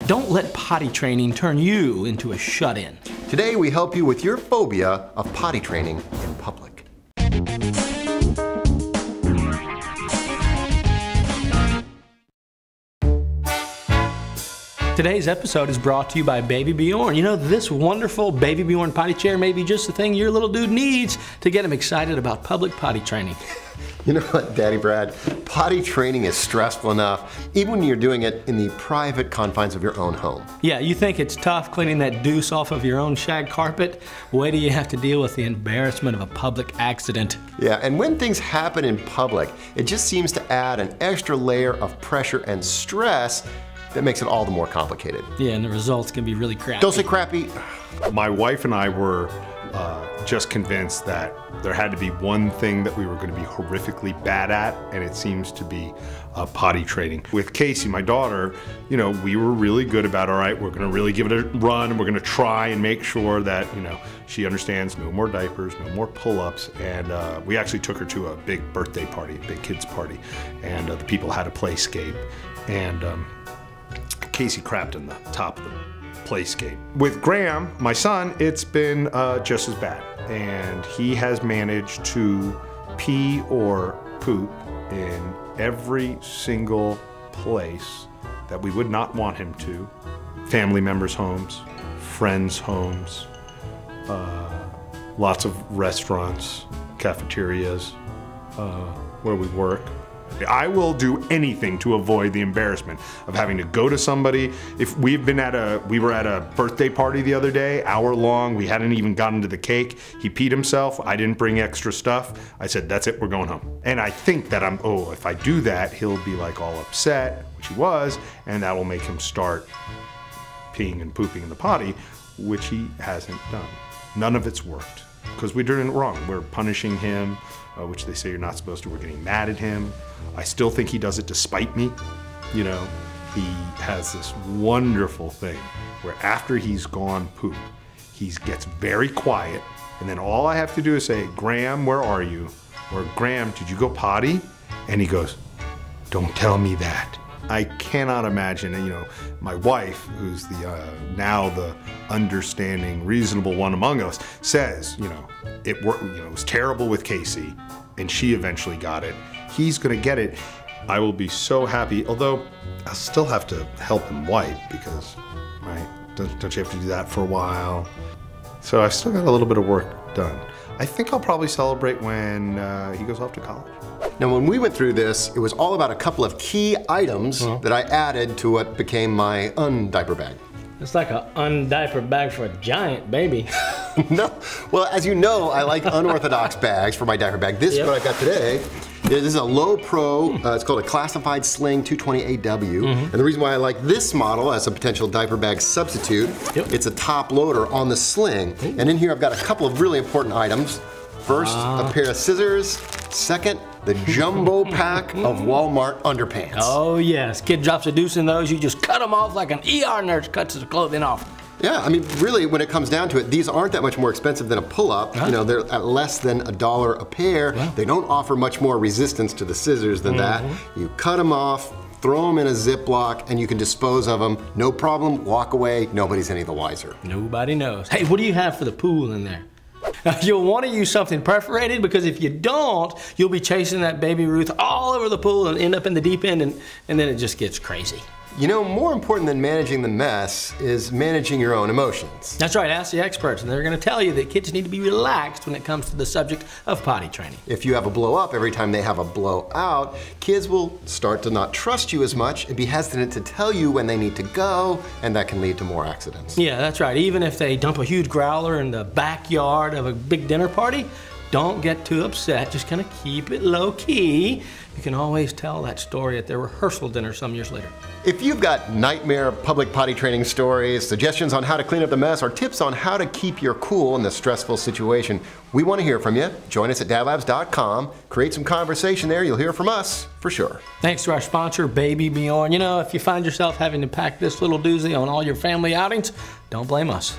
Don't let potty training turn you into a shut-in. Today we help you with your phobia of potty training in public. Today's episode is brought to you by Baby Bjorn. You know, this wonderful Baby Bjorn potty chair may be just the thing your little dude needs to get him excited about public potty training. You know what, Daddy Brad? Potty training is stressful enough, even when you're doing it in the private confines of your own home. Yeah, you think it's tough cleaning that deuce off of your own shag carpet? Wait till you have to deal with the embarrassment of a public accident. Yeah, and when things happen in public, it just seems to add an extra layer of pressure and stress that makes it all the more complicated. Yeah, and the results can be really crappy. Don't say crappy. My wife and I were just convinced that there had to be one thing that we were going to be horrifically bad at, and it seems to be potty training. With Casey, my daughter, you know, we were really good about, all right, we're going to really give it a run, and we're going to try and make sure that, you know, she understands no more diapers, no more pull-ups, and we actually took her to a big birthday party, a big kids party, and the people had a playscape, and Casey crapped in the top of the playscape. With Graham, my son, it's been just as bad, and he has managed to pee or poop in every single place that we would not want him to. Family members' homes, friends' homes, lots of restaurants, cafeterias, where we work. I will do anything to avoid the embarrassment of having to go to somebody. If we were at a birthday party the other day, hour long, we hadn't even gotten to the cake. He peed himself, I didn't bring extra stuff. I said, that's it, we're going home. And I think that if I do that, he'll be like all upset, which he was, and that will make him start peeing and pooping in the potty, which he hasn't done. None of it's worked, because we're doing it wrong. We're punishing him, which they say you're not supposed to. We're getting mad at him. I still think he does it to spite me. You know, he has this wonderful thing where after he's gone poop, he gets very quiet, and then all I have to do is say, Graham, where are you? Or Graham, did you go potty? And he goes, don't tell me that. I cannot imagine, you know, my wife, who's now the understanding, reasonable one among us, says, you know, it was terrible with Casey, and she eventually got it. He's gonna get it. I will be so happy, although I'll still have to help him wipe because, right, don't you have to do that for a while? So I've still got a little bit of work done. I think I'll probably celebrate when he goes off to college. Now, when we went through this, it was all about a couple of key items that I added to what became my undiaper bag. It's like an undiaper bag for a giant baby. No, well, as you know, I like unorthodox bags for my diaper bag. This is what I got today. This is a low pro, it's called a classified sling 220AW. And the reason why I like this model as a potential diaper bag substitute, it's a top loader on the sling. And in here I've got a couple of really important items. First, a pair of scissors. Second, the jumbo pack of Walmart underpants. Oh yes, kid drops a deuce in those, you just cut them off like an ER nurse cuts the clothing off. Yeah, I mean, really, when it comes down to it, these aren't that much more expensive than a pull-up. You know, they're at less than $1 a pair. They don't offer much more resistance to the scissors than that. You cut them off, throw them in a Ziploc, and you can dispose of them. No problem, walk away, nobody's any the wiser. Nobody knows. Hey, what do you have for the pool in there? Now, you'll want to use something perforated, because if you don't, you'll be chasing that baby Ruth all over the pool and end up in the deep end, and then it just gets crazy. You know, more important than managing the mess is managing your own emotions. That's right, ask the experts, and they're gonna tell you that kids need to be relaxed when it comes to the subject of potty training. If you have a blow up every time they have a blow out, kids will start to not trust you as much and be hesitant to tell you when they need to go, and that can lead to more accidents. Yeah, that's right. Even if they dump a huge growler in the backyard of a big dinner party, don't get too upset, just kind of keep it low key. You can always tell that story at their rehearsal dinner some years later. If you've got nightmare public potty training stories, suggestions on how to clean up the mess, or tips on how to keep your cool in this stressful situation, we want to hear from you. Join us at DadLabs.com. Create some conversation there. You'll hear from us for sure. Thanks to our sponsor, Baby Bjorn. You know, if you find yourself having to pack this little doozy on all your family outings, don't blame us.